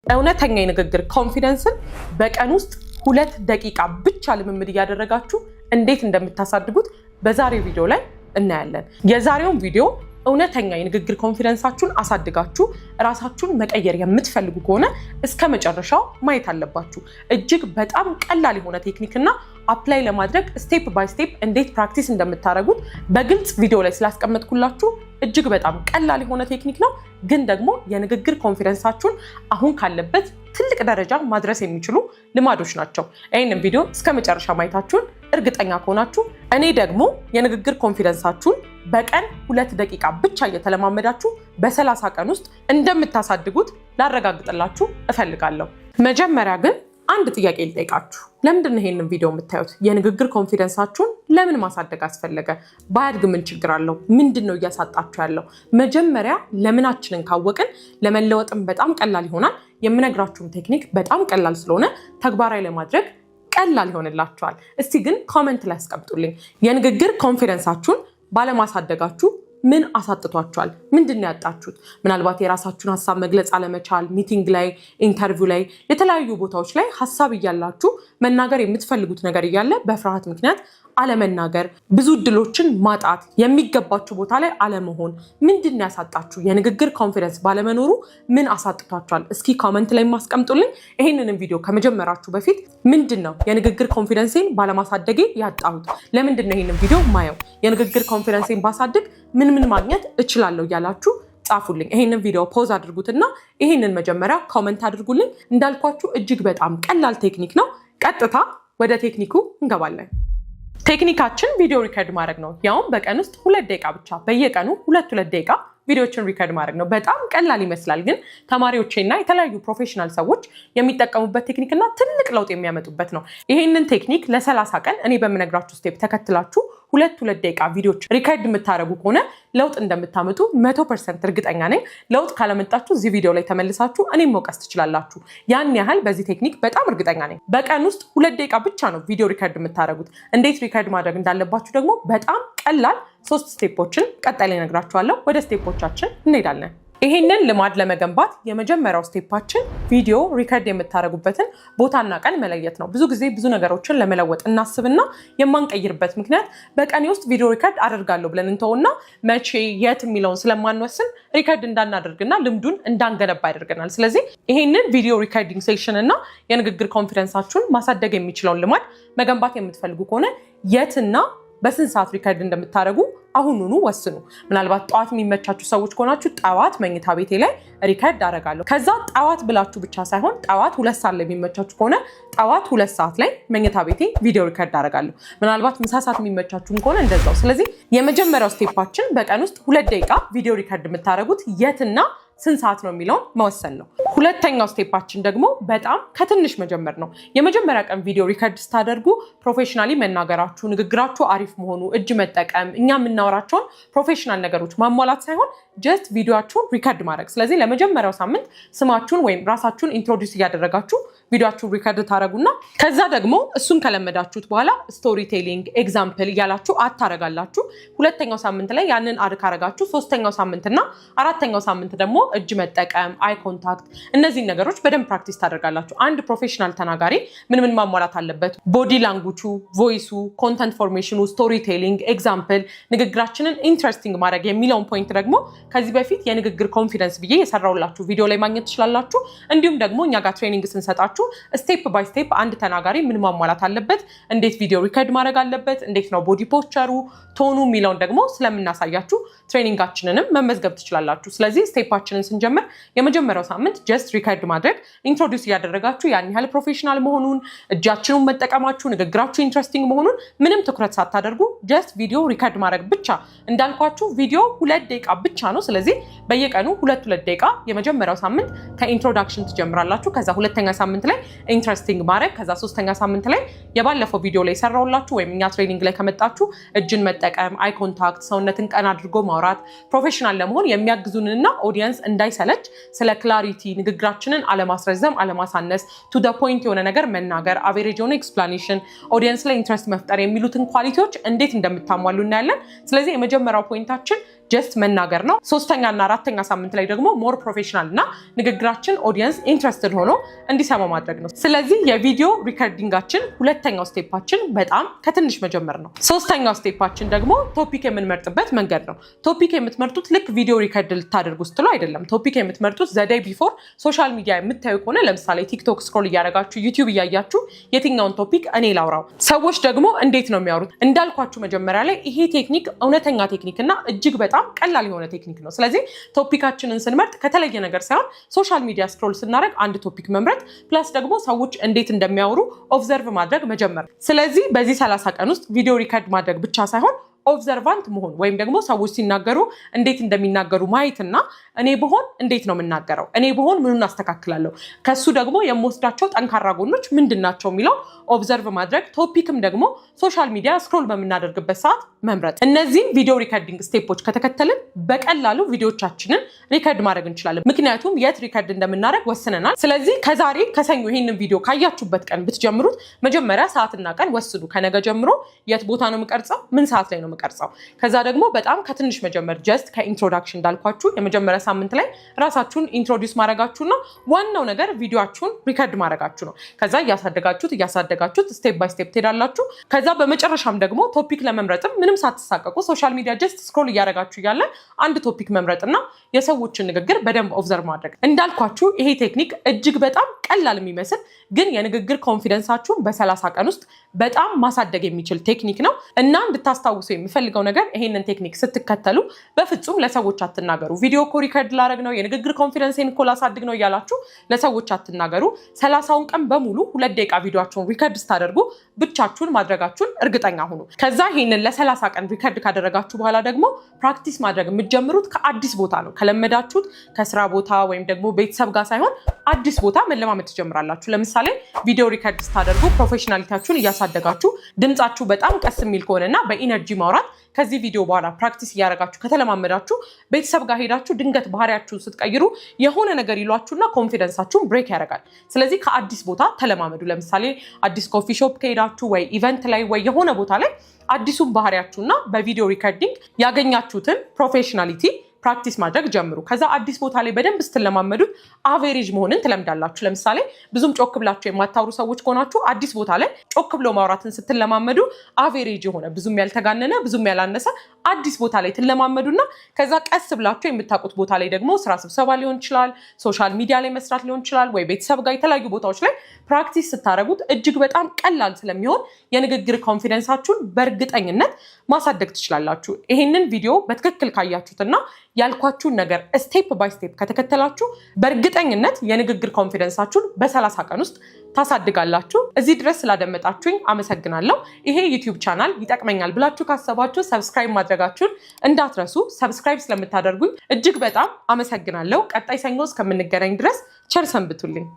እውነተኛ የንግግር ኮንፊደንስን በቀን ውስጥ 2 ደቂቃ ብቻ ልምምድ እያደረጋችሁ እንዴት እንደምታሳድጉት በዛሬው ቪዲዮ ላይ እናያለን። የዛሬውን ቪዲዮ እውነተኛ የንግግር ኮንፊደንሳችሁን አሳድጋችሁ ራሳችሁን መቀየር የምትፈልጉ ከሆነ እስከ መጨረሻው ማየት አለባችሁ። እጅግ በጣም ቀላል የሆነ ቴክኒክና አፕላይ ለማድረግ ስቴፕ ባይ ስቴፕ እንዴት ፕራክቲስ እንደምታደርጉት በግልጽ ቪዲዮ ላይ ስላስቀመጥኩላችሁ እጅግ በጣም ቀላል የሆነ ቴክኒክ ነው፣ ግን ደግሞ የንግግር ኮንፊደንሳችሁን አሁን ካለበት ትልቅ ደረጃ ማድረስ የሚችሉ ልማዶች ናቸው። ይህንን ቪዲዮ እስከ መጨረሻ ማየታችሁን እርግጠኛ ከሆናችሁ እኔ ደግሞ የንግግር ኮንፊደንሳችሁን በቀን 2 ደቂቃ ብቻ እየተለማመዳችሁ በ30 ቀን ውስጥ እንደምታሳድጉት ላረጋግጥላችሁ እፈልጋለሁ። መጀመሪያ ግን አንድ ጥያቄ ልጠይቃችሁ። ለምንድን ነው ይሄንን ቪዲዮ የምታዩት? የንግግር ኮንፊደንሳችሁን ለምን ማሳደግ አስፈለገ? ባያድግ ምን ችግር አለው? ምንድን ነው እያሳጣችሁ ያለው? መጀመሪያ ለምናችንን ካወቅን ለመለወጥም በጣም ቀላል ይሆናል። የምነግራችሁም ቴክኒክ በጣም ቀላል ስለሆነ ተግባራዊ ለማድረግ ቀላል ይሆንላችኋል። እስቲ ግን ኮሜንት ላይ አስቀምጡልኝ። የንግግር ኮንፊደንሳችሁን ባለማሳደጋችሁ ምን አሳጥቷችኋል? ምንድን ነው ያጣችሁት? ምናልባት የራሳችሁን ሀሳብ መግለጽ አለመቻል፣ ሚቲንግ ላይ፣ ኢንተርቪው ላይ፣ የተለያዩ ቦታዎች ላይ ሀሳብ እያላችሁ መናገር የምትፈልጉት ነገር እያለ በፍርሃት ምክንያት አለመናገር፣ ብዙ እድሎችን ማጣት፣ የሚገባችሁ ቦታ ላይ አለመሆን፣ ምንድን ነው ያሳጣችሁ? የንግግር ኮንፊደንስ ባለመኖሩ ምን አሳጥቷችኋል? እስኪ ኮመንት ላይ ማስቀምጡልኝ። ይሄንንም ቪዲዮ ከመጀመራችሁ በፊት ምንድን ነው የንግግር ኮንፊደንሴን ባለማሳደጌ ያጣሁት? ለምንድን ነው ይሄንን ቪዲዮ ማየው? የንግግር ኮንፊደንሴን ባሳድግ ምን ማግኘት እችላለሁ እያላችሁ ጻፉልኝ። ይሄንን ቪዲዮ ፖዝ አድርጉትና ይሄንን መጀመሪያ ኮመንት አድርጉልኝ። እንዳልኳችሁ እጅግ በጣም ቀላል ቴክኒክ ነው። ቀጥታ ወደ ቴክኒኩ እንገባለን። ቴክኒካችን ቪዲዮ ሪከርድ ማድረግ ነው። ያውም በቀን ውስጥ 2 ደቂቃ ብቻ፣ በየቀኑ 2 ደቂቃ ቪዲዮችን ሪከርድ ማድረግ ነው። በጣም ቀላል ይመስላል፣ ግን ተማሪዎችና የተለያዩ ፕሮፌሽናል ሰዎች የሚጠቀሙበት ቴክኒክና ትልቅ ለውጥ የሚያመጡበት ነው። ይሄንን ቴክኒክ ለ30 ቀን እኔ በምነግራችሁ ስቴፕ ተከትላችሁ 2 ደቂቃ ቪዲዮች ሪከርድ የምታደርጉ ከሆነ ለውጥ እንደምታመጡ 100% እርግጠኛ ነኝ። ለውጥ ካለመጣችሁ እዚህ ቪዲዮ ላይ ተመልሳችሁ እኔም መውቀስ ትችላላችሁ። ያን ያህል በዚህ ቴክኒክ በጣም እርግጠኛ ነኝ። በቀን ውስጥ 2 ደቂቃ ብቻ ነው ቪዲዮ ሪከርድ የምታደርጉት። እንዴት ሪከርድ ማድረግ እንዳለባችሁ ደግሞ በጣም ቀላል 3 ስቴፖችን ቀጣይ ላይ እነግራችኋለሁ። ወደ ስቴፖቻችን እንሄዳለን። ይሄንን ልማድ ለመገንባት የመጀመሪያው ስቴፓችን ቪዲዮ ሪከርድ የምታደርጉበትን ቦታና ቀን መለየት ነው። ብዙ ጊዜ ብዙ ነገሮችን ለመለወጥ እናስብና የማንቀይርበት ምክንያት በቀኔ ውስጥ ቪዲዮ ሪከርድ አደርጋለሁ ብለን እንተውና መቼ የት የሚለውን ስለማንወስን ሪከርድ እንዳናደርግና ልምዱን እንዳንገነባ ያደርገናል። ስለዚህ ይሄንን ቪዲዮ ሪከርዲንግ ሴሽን እና የንግግር ኮንፊደንሳችሁን ማሳደግ የሚችለውን ልማድ መገንባት የምትፈልጉ ከሆነ የትና በስንት ሰዓት ሪከርድ እንደምታደርጉ አሁኑኑ ወስኑ። ምናልባት ጠዋት የሚመቻችሁ ሰዎች ከሆናችሁ ጠዋት መኝታ ቤቴ ላይ ሪከርድ አደርጋለሁ። ከዛ ጠዋት ብላችሁ ብቻ ሳይሆን ጠዋት 2 ሰዓት ላይ የሚመቻችሁ ከሆነ ጠዋት 2 ሰዓት ላይ መኝታ ቤቴ ቪዲዮ ሪከርድ አደርጋለሁ። ምናልባት ምሳ ሰዓት የሚመቻችሁም ከሆነ እንደዛው። ስለዚህ የመጀመሪያው ስቴፓችን በቀን ውስጥ 2 ደቂቃ ቪዲዮ ሪከርድ የምታደርጉት የትና ስንት ሰዓት ነው የሚለውን መወሰን ነው። ሁለተኛው ስቴፓችን ደግሞ በጣም ከትንሽ መጀመር ነው። የመጀመሪያ ቀን ቪዲዮ ሪከርድ ስታደርጉ ፕሮፌሽናሊ መናገራችሁ፣ ንግግራችሁ አሪፍ መሆኑ፣ እጅ መጠቀም፣ እኛ የምናወራቸውን ፕሮፌሽናል ነገሮች ማሟላት ሳይሆን ጀስት ቪዲዮአችሁን ሪከርድ ማድረግ። ስለዚህ ለመጀመሪያው ሳምንት ስማችሁን ወይም ራሳችሁን ኢንትሮዲውስ እያደረጋችሁ ቪዲዮአችሁን ሪከርድ ታደርጉና ከዛ ደግሞ እሱን ከለመዳችሁት በኋላ ስቶሪ ቴሊንግ፣ ኤግዛምፕል እያላችሁ አታረጋላችሁ። ሁለተኛው ሳምንት ላይ ያንን አድ ካረጋችሁ 3ኛው ሳምንትና 4ኛው ሳምንት ደግሞ እጅ መጠቀም፣ አይ ኮንታክት፣ እነዚህ ነገሮች በደንብ ፕራክቲስ ታደርጋላችሁ። አንድ ፕሮፌሽናል ተናጋሪ ምን ማሟላት አለበት? ቦዲ ላንጉጁ፣ ቮይሱ፣ ኮንተንት ፎርሜሽኑ፣ ስቶሪ ቴሊንግ፣ ኤግዛምፕል፣ ንግግራችንን ኢንትረስቲንግ ማድረግ የሚለውን ፖይንት ደግሞ ከዚህ በፊት የንግግር ኮንፊደንስ ብዬ የሰራውላችሁ ቪዲዮ ላይ ማግኘት ትችላላችሁ። እንዲሁም ደግሞ እኛ ጋር ትሬኒንግ ስንሰጣችሁ ስቴፕ ባይ ስቴፕ አንድ ተናጋሪ ምን ማሟላት አለበት፣ እንዴት ቪዲዮ ሪከርድ ማድረግ አለበት፣ እንዴት ነው ቦዲ ፖስቸሩ፣ ቶኑ የሚለውን ደግሞ ስለምናሳያችሁ ትሬኒንጋችንንም መመዝገብ ትችላላችሁ። ስለዚህ ስቴፓችንን ስንጀምር የመጀመሪያው ሳምንት ጀስት ሪከርድ ማድረግ ኢንትሮዲውስ እያደረጋችሁ ያን ያህል ፕሮፌሽናል መሆኑን፣ እጃችንን መጠቀማችሁ፣ ንግግራችሁ ኢንትረስቲንግ መሆኑን ምንም ትኩረት ሳታደርጉ ጀስት ቪዲዮ ሪከርድ ማድረግ ብቻ። እንዳልኳችሁ ቪዲዮ 2 ደቂቃ ብቻ ነው። ስለዚህ በየቀኑ 2 ደቂቃ የመጀመሪያው ሳምንት ከኢንትሮዳክሽን ትጀምራላችሁ። ከዛ 2ኛ ሳምንት ላይ ኢንትረስቲንግ ማድረግ፣ ከዛ 3ኛ ሳምንት ላይ የባለፈው ቪዲዮ ላይ ሰራውላችሁ ወይም እኛ ትሬኒንግ ላይ ከመጣችሁ እጅን መጠቀም፣ አይ ኮንታክት፣ ሰውነትን ቀና አድርጎ ማውራት፣ ፕሮፌሽናል ለመሆን የሚያግዙንና ኦዲየንስ እንዳይሰለች ስለ ክላሪቲ፣ ንግግራችንን አለማስረዘም፣ አለማሳነስ፣ ቱ ዘ ፖይንት የሆነ ነገር መናገር፣ አቬሬጅ የሆነ ኤክስፕላኔሽን፣ ኦዲየንስ ላይ ኢንትረስት መፍጠር የሚሉትን ኳሊቲዎች እንዴት እንደምታሟሉ እናያለን። ስለዚህ የመጀመሪያው ፖይንታችን ጀስት መናገር ነው። ሶስተኛና አራተኛ ሳምንት ላይ ደግሞ ሞር ፕሮፌሽናል እና ንግግራችን ኦዲየንስ ኢንትረስትድ ሆኖ እንዲሰማ ማድረግ ነው። ስለዚህ የቪዲዮ ሪከርዲንጋችን ሁለተኛው ስቴፓችን በጣም ከትንሽ መጀመር ነው። ሶስተኛው ስቴፓችን ደግሞ ቶፒክ የምንመርጥበት መንገድ ነው። ቶፒክ የምትመርጡት ልክ ቪዲዮ ሪከርድ ልታደርጉ ስትሉ አይደለም። ቶፒክ የምትመርጡት ዘዴይ ቢፎር ሶሻል ሚዲያ የምታዩ ከሆነ ለምሳሌ ቲክቶክ ስክሮል እያደረጋችሁ ዩቲዩብ እያያችሁ የትኛውን ቶፒክ እኔ ላውራው፣ ሰዎች ደግሞ እንዴት ነው የሚያወሩት። እንዳልኳችሁ መጀመሪያ ላይ ይሄ ቴክኒክ እውነተኛ ቴክኒክ እና እጅግ በጣም ቀላል የሆነ ቴክኒክ ነው። ስለዚህ ቶፒካችንን ስንመርጥ ከተለየ ነገር ሳይሆን ሶሻል ሚዲያ ስክሮል ስናደርግ አንድ ቶፒክ መምረጥ ፕላስ ደግሞ ሰዎች እንዴት እንደሚያወሩ ኦብዘርቭ ማድረግ መጀመር። ስለዚህ በዚህ 30 ቀን ውስጥ ቪዲዮ ሪከርድ ማድረግ ብቻ ሳይሆን ኦብዘርቫንት መሆን ወይም ደግሞ ሰዎች ሲናገሩ እንዴት እንደሚናገሩ ማየትና እኔ ብሆን እንዴት ነው የምናገረው፣ እኔ ብሆን ምኑን አስተካክላለሁ፣ ከሱ ደግሞ የምወስዳቸው ጠንካራ ጎኖች ምንድናቸው የሚለው ኦብዘርቭ ማድረግ። ቶፒክም ደግሞ ሶሻል ሚዲያ ስክሮል በምናደርግበት ሰዓት መምረጥ። እነዚህን ቪዲዮ ሪከርዲንግ ስቴፖች ከተከተልን በቀላሉ ቪዲዮቻችንን ሪከርድ ማድረግ እንችላለን። ምክንያቱም የት ሪከርድ እንደምናደርግ ወስነናል። ስለዚህ ከዛሬ ከሰኞ ይህንን ቪዲዮ ካያችሁበት ቀን ብትጀምሩት መጀመሪያ ሰዓትና ቀን ወስዱ። ከነገ ጀምሮ የት ቦታ ነው የምቀርጸው፣ ምን ሰዓት ላይ ነው ቀርጸው። ከዛ ደግሞ በጣም ከትንሽ መጀመር ጀስት ከኢንትሮዳክሽን እንዳልኳችሁ የመጀመሪያ ሳምንት ላይ ራሳችሁን ኢንትሮዲውስ ማድረጋችሁና ዋናው ነገር ቪዲዮአችሁን ሪከርድ ማድረጋችሁ ነው። ከዛ እያሳደጋችሁት ስቴፕ ባይ ስቴፕ ትሄዳላችሁ። ከዛ በመጨረሻም ደግሞ ቶፒክ ለመምረጥም ምንም ሳትሳቀቁ ሶሻል ሚዲያ ጀስት ስክሮል እያደረጋችሁ እያለ አንድ ቶፒክ መምረጥና የሰዎችን ንግግር በደንብ ኦብዘርቭ ማድረግ። እንዳልኳችሁ ይሄ ቴክኒክ እጅግ በጣም ቀላል የሚመስል ግን የንግግር ኮንፊደንሳችሁን በ30 ቀን ውስጥ በጣም ማሳደግ የሚችል ቴክኒክ ነው እና እንድታስታውሱ የሚፈልገው ነገር ይሄንን ቴክኒክ ስትከተሉ በፍጹም ለሰዎች አትናገሩ። ቪዲዮ እኮ ሪከርድ ላደርግ ነው፣ የንግግር ኮንፊደንሴን እኮ ላሳድግ ነው እያላችሁ ለሰዎች አትናገሩ። 30ውን ቀን በሙሉ 2 ደቂቃ ቪዲዮአችሁን ሪከርድ ስታደርጉ ብቻችሁን ማድረጋችሁን እርግጠኛ ሁኑ። ከዛ ይሄንን ለ30 ቀን ሪከርድ ካደረጋችሁ በኋላ ደግሞ ፕራክቲስ ማድረግ የምትጀምሩት ከአዲስ ቦታ ነው። ከለመዳችሁት ከስራ ቦታ ወይም ደግሞ ቤተሰብ ጋር ሳይሆን አዲስ ቦታ መለማመድ ትጀምራላችሁ። ለምሳሌ ቪዲዮ ሪከርድ ስታደርጉ ፕሮፌሽናሊቲያችሁን እያሳደጋችሁ ድምጻችሁ በጣም ቀስ የሚል ከሆነና በኢነርጂ ማውራት ከዚህ ቪዲዮ በኋላ ፕራክቲስ እያደረጋችሁ ከተለማመዳችሁ ቤተሰብ ጋር ሄዳችሁ ድንገት ባህሪያችሁን ስትቀይሩ የሆነ ነገር ይሏችሁና ኮንፊደንሳችሁን ብሬክ ያደርጋል። ስለዚህ ከአዲስ ቦታ ተለማመዱ። ለምሳሌ አዲስ ኮፊ ሾፕ ከሄዳችሁ ወይ ኢቨንት ላይ ወይ የሆነ ቦታ ላይ አዲሱን ባህሪያችሁና በቪዲዮ ሪከርዲንግ ያገኛችሁትን ፕሮፌሽናሊቲ ፕራክቲስ ማድረግ ጀምሩ። ከዛ አዲስ ቦታ ላይ በደንብ ስትለማመዱት አቬሬጅ መሆንን ትለምዳላችሁ። ለምሳሌ ብዙም ጮክ ብላችሁ የማታወሩ ሰዎች ከሆናችሁ አዲስ ቦታ ላይ ጮክ ብሎ ማውራትን ስትለማመዱ አቬሬጅ የሆነ ብዙም ያልተጋነነ ብዙም ያላነሰ አዲስ ቦታ ላይ ትለማመዱና ከዛ ቀስ ብላችሁ የምታውቁት ቦታ ላይ ደግሞ ስራ ስብሰባ ሊሆን ይችላል፣ ሶሻል ሚዲያ ላይ መስራት ሊሆን ይችላል፣ ወይ ቤተሰብ ጋር የተለያዩ ቦታዎች ላይ ፕራክቲስ ስታደርጉት እጅግ በጣም ቀላል ስለሚሆን የንግግር ኮንፊደንሳችሁን በእርግጠኝነት ማሳደግ ትችላላችሁ። ይሄንን ቪዲዮ በትክክል ካያችሁትና ያልኳችሁን ነገር ስቴፕ ባይ ስቴፕ ከተከተላችሁ በእርግጠኝነት የንግግር ኮንፊደንሳችሁን በ30 ቀን ውስጥ ታሳድጋላችሁ። እዚህ ድረስ ስላደመጣችሁኝ አመሰግናለሁ። ይሄ ዩቲዩብ ቻናል ይጠቅመኛል ብላችሁ ካሰባችሁ ሰብስክራይብ ማድረጋችሁን እንዳትረሱ። ሰብስክራይብ ስለምታደርጉኝ እጅግ በጣም አመሰግናለሁ። ቀጣይ ሰኞ እስከምንገናኝ ድረስ ቸር ሰንብቱልኝ።